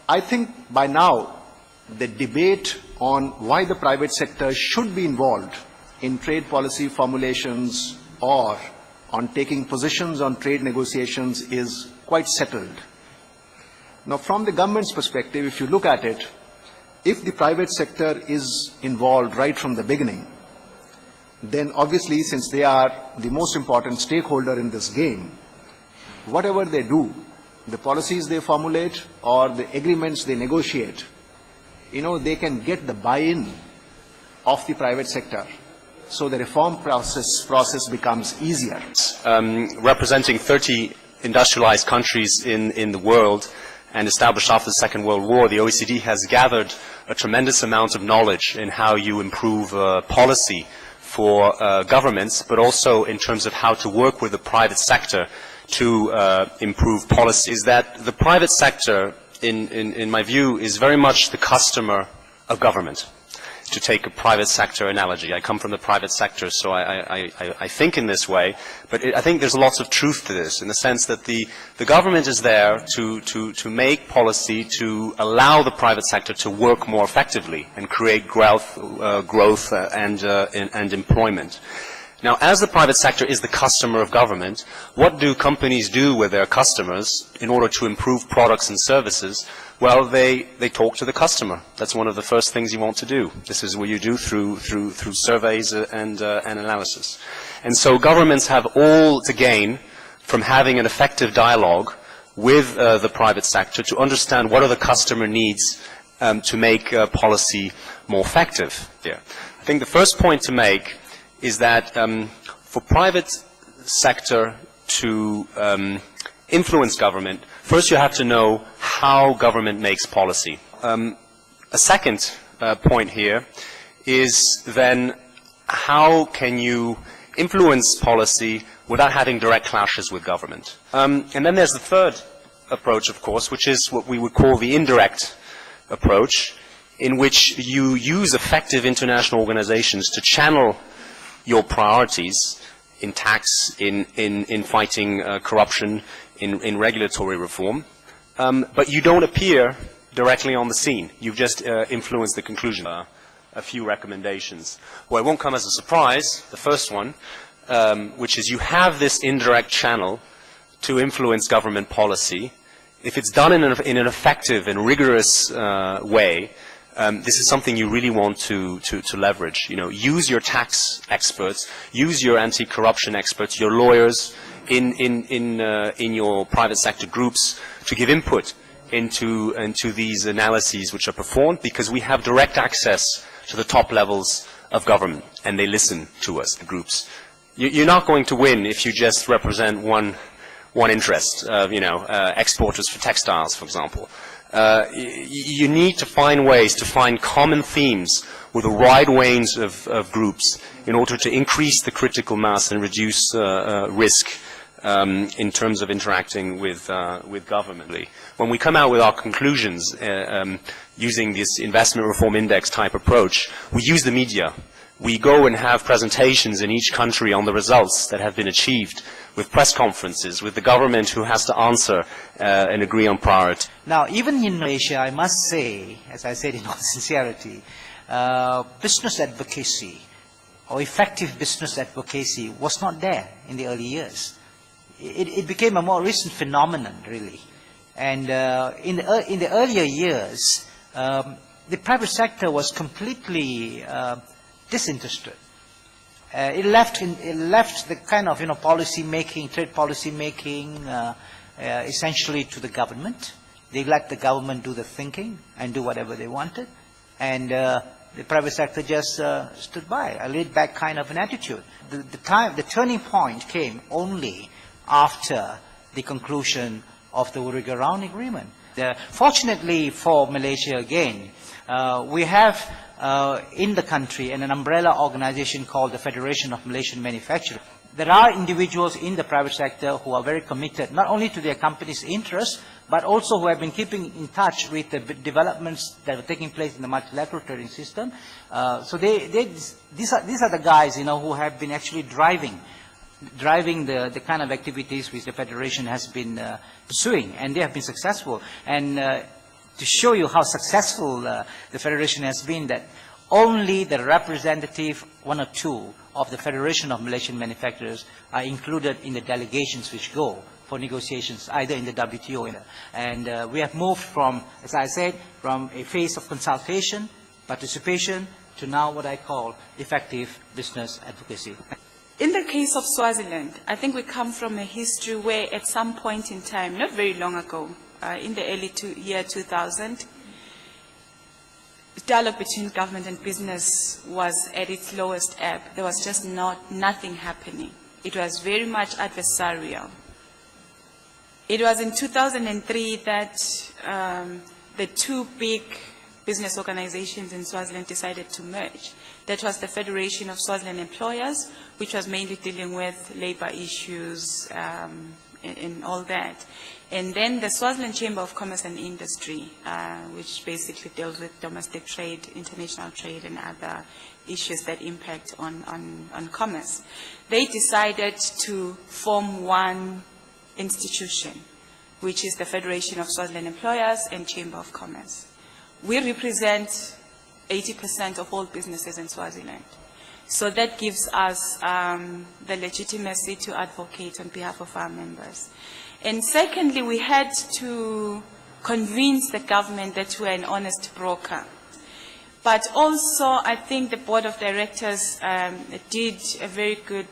I think by now the debate on why the private sector should be involved in trade policy formulations or on taking positions on trade negotiations is quite settled. Now, from the government's perspective, if you look at it, if the private sector is involved right from the beginning, then obviously, since they are the most important stakeholder in this game, whatever they do, the policies they formulate or the agreements they negotiate, they can get the buy-in of the private sector. So the reform process becomes easier. Representing 30 industrialized countries in the world and established after the Second World War, the OECD has gathered a tremendous amount of knowledge in how you improve policy for governments, but also in terms of how to work with the private sector to improve policy. Is that the private sector, in my view, is very much the customer of government. To take a private sector analogy, I come from the private sector, so I think in this way, but I think there's lots of truth to this, in the sense that the government is there to make policy to allow the private sector to work more effectively and create growth and employment. Now, as the private sector is the customer of government, what do companies do with their customers in order to improve products and services? Well, they talk to the customer. That's one of the first things you want to do. This is what you do through surveys and analysis. And so governments have all to gain from having an effective dialogue with the private sector to understand what are the customer needs to make policy more effective there. I think the first point to make is that for private sector to influence government, first you have to know how government makes policy. A second point here is then how can you influence policy without having direct clashes with government. And then there's the third approach, of course, which is what we would call the indirect approach, in which you use effective international organizations to channel your priorities in tax, in fighting corruption, in regulatory reform, but you don't appear directly on the scene. You've just influenced the conclusion. A few recommendations. Well, it won't come as a surprise, the first one, which is you have this indirect channel to influence government policy. If it's done in an effective and rigorous way, this is something you really want to leverage. Use your tax experts, use your anti-corruption experts, your lawyers in your private sector groups to give input into these analyses which are performed, because we have direct access to the top levels of government and they listen to us, the groups. You're not going to win if you just represent one interest, exporters for textiles, for example. You need to find ways to find common themes with a wide range of groups in order to increase the critical mass and reduce risk in terms of interacting with government. When we come out with our conclusions using this investment reform index type approach, we use the media. We go and have presentations in each country on the results that have been achieved, with press conferences, with the government who has to answer and agree on priority. Now, even in Malaysia, I must say, as I said in all sincerity, business advocacy or effective business advocacy was not there in the early years. It became a more recent phenomenon, really. And in the earlier years, the private sector was completely disinterested. It left the kind of policy making, trade policy making, essentially to the government. They let the government do the thinking and do whatever they wanted, and the private sector just stood by, a laid back kind of an attitude. The turning point came only after the conclusion of the Urugaraun Agreement. Fortunately for Malaysia again, we have in the country an umbrella organization called the Federation of Malaysian Manufacturers. There are individuals in the private sector who are very committed not only to their company's interests, but also who have been keeping in touch with the developments that are taking place in the multilateral trading system. So these are the guys who have been actually driving the kind of activities which the Federation has been pursuing, and they have been successful. And to show you how successful the Federation has been, that only the representative, one or two, of the Federation of Malaysian Manufacturers are included in the delegations which go for negotiations, either in the WTO. And we have moved from, as I said, from a phase of consultation, participation, to now what I call effective business advocacy. In the case of Swaziland, I think we come from a history where at some point in time, not very long ago, in the early year 2000, dialogue between government and business was at its lowest ebb. There was just nothing happening. It was very much adversarial. It was in 2003 that the two big business organizations in Swaziland decided to merge. That was the Federation of Swaziland Employers, which was mainly dealing with labor issues and all that. And then the Swaziland Chamber of Commerce and Industry, which basically deals with domestic trade, international trade, and other issues that impact on commerce. They decided to form one institution, which is the Federation of Swaziland Employers and Chamber of Commerce. We represent 80% of all businesses in Swaziland. So that gives us the legitimacy to advocate on behalf of our members. And secondly, we had to convince the government that we're an honest broker. But also, I think the board of directors did a very good,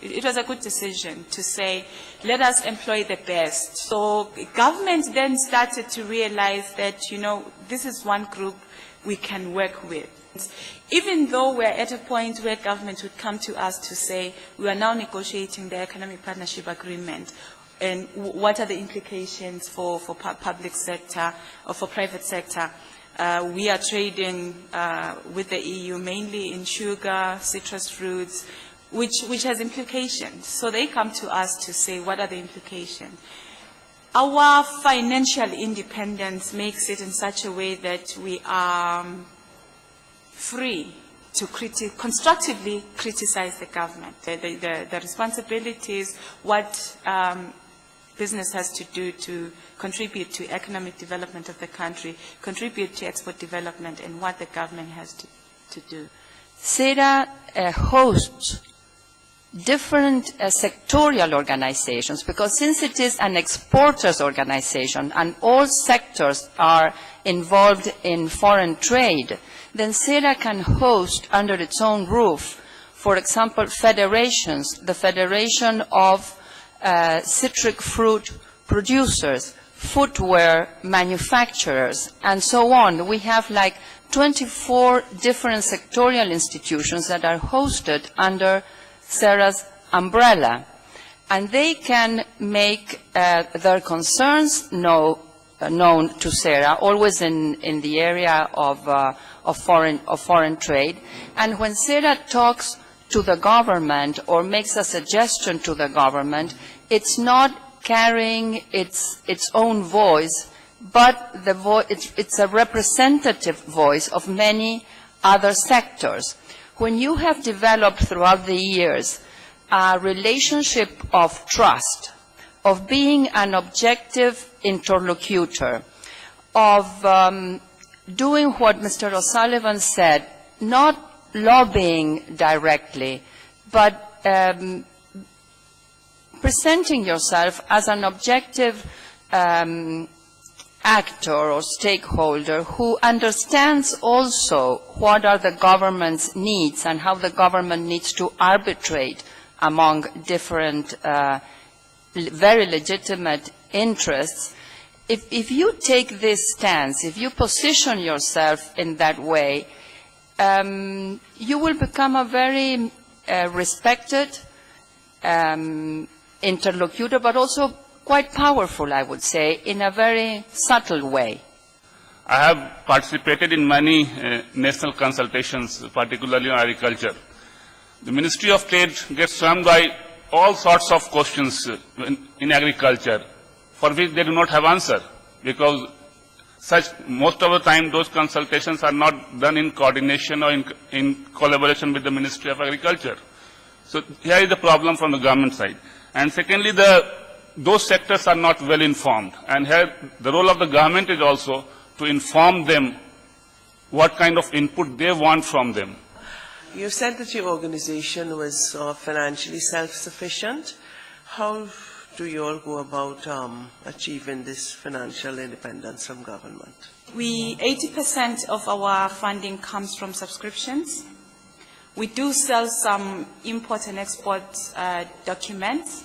it was a good decision to say, let us employ the best. So government then started to realize that, you know, this is one group we can work with. Even though we're at a point where government would come to us to say, we are now negotiating the economic partnership agreement, and what are the implications for public sector or for private sector? We are trading with the EU mainly in sugar, citrus fruits, which has implications. So they come to us to say, what are the implications? Our financial independence makes it in such a way that we are free to constructively criticize the government. The responsibilities, what business has to do to contribute to economic development of the country, contribute to export development, and what the government has to do. SERA hosts different sectorial organizations, because since it is an exporters organization and all sectors are involved in foreign trade, then SERA can host under its own roof, for example, federations, the Federation of Citric Fruit Producers, footwear manufacturers, and so on. We have like 24 different sectorial institutions that are hosted under SERA's umbrella, and they can make their concerns known to SERA, always in the area of foreign trade. And when SERA talks to the government or makes a suggestion to the government, it's not carrying its own voice, but it's a representative voice of many other sectors. When you have developed throughout the years a relationship of trust, of being an objective interlocutor, of doing what Mr. O'Sullivan said, not lobbying directly, but presenting yourself as an objective actor or stakeholder who understands also what are the government's needs and how the government needs to arbitrate among different very legitimate interests. If you take this stance, if you position yourself in that way, you will become a very respected interlocutor, but also quite powerful, I would say, in a very subtle way. I have participated in many national consultations, particularly on agriculture. The Ministry of Trade gets swarmed by all sorts of questions in agriculture, for which they do not have answer, because most of the time those consultations are not done in coordination or in collaboration with the Ministry of Agriculture. So here is the problem from the government side. And secondly, the those sectors are not well informed. And here the role of the government is also to inform them what kind of input they want from them. You said that your organization was financially self-sufficient. How do you all go about achieving this financial independence from government? 80% of our funding comes from subscriptions. We do sell some import and export documents.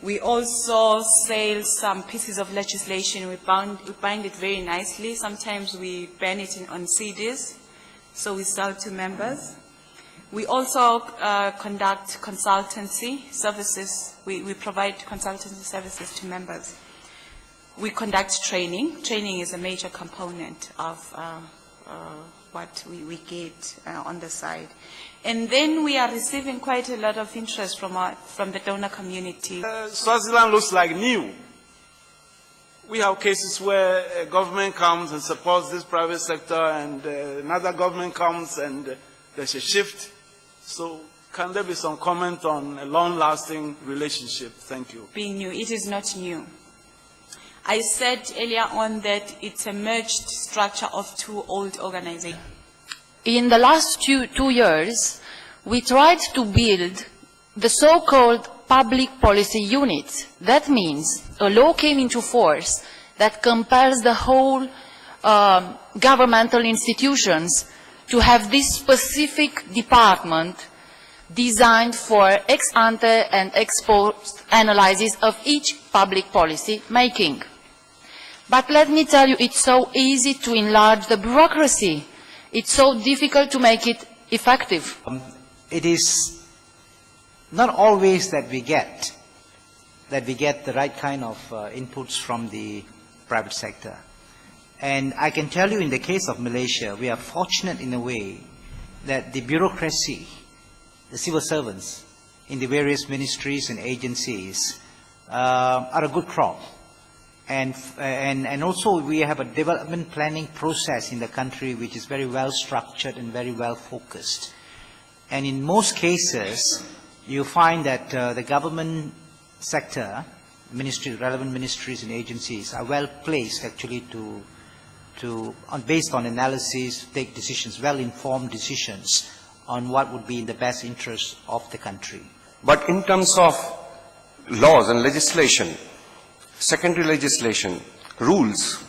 We also sell some pieces of legislation. We bind it very nicely. Sometimes we burn it on CDs, so we sell to members. We also conduct consultancy services. We provide consultancy services to members. We conduct training. Training is a major component of what we get on the side. And then we are receiving quite a lot of interest from the donor community. Swaziland looks like new. We have cases where a government comes and supports this private sector, and another government comes and there's a shift. So can there be some comment on a long-lasting relationship? Thank you. Being new, it is not new. I said earlier on that it's a merged structure of two old organizations. In the last two years, we tried to build the so-called public policy unit. That means a law came into force that compels the whole governmental institutions to have this specific department designed for ex-ante and ex-post analysis of each public policy making. But let me tell you, it's so easy to enlarge the bureaucracy. It's so difficult to make it effective. It is not always that we get the right kind of inputs from the private sector. And I can tell you, in the case of Malaysia, we are fortunate in a way that the bureaucracy, the civil servants in the various ministries and agencies are a good crop. And also we have a development planning process in the country which is very well structured and very well focused. And in most cases, you find that the government sector, relevant ministries and agencies are well placed actually based on analysis, take decisions, well-informed decisions on what would be in the best interest of the country. But in terms of laws and legislation, secondary legislation, rules,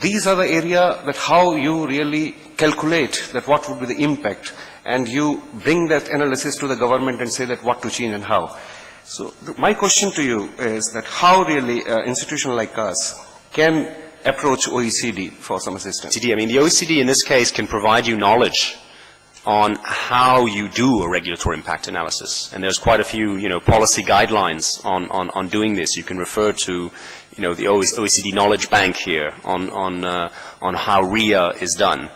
these are the area that how you really calculate that what would be the impact, and you bring that analysis to the government and say that what to change and how. So my question to you is that how really an institution like us can approach OECD for some assistance? I mean, the OECD in this case can provide you knowledge on how you do a regulatory impact analysis. And there's quite a few, policy guidelines on doing this. You can refer to, the OECD Knowledge Bank here on how RIA is done.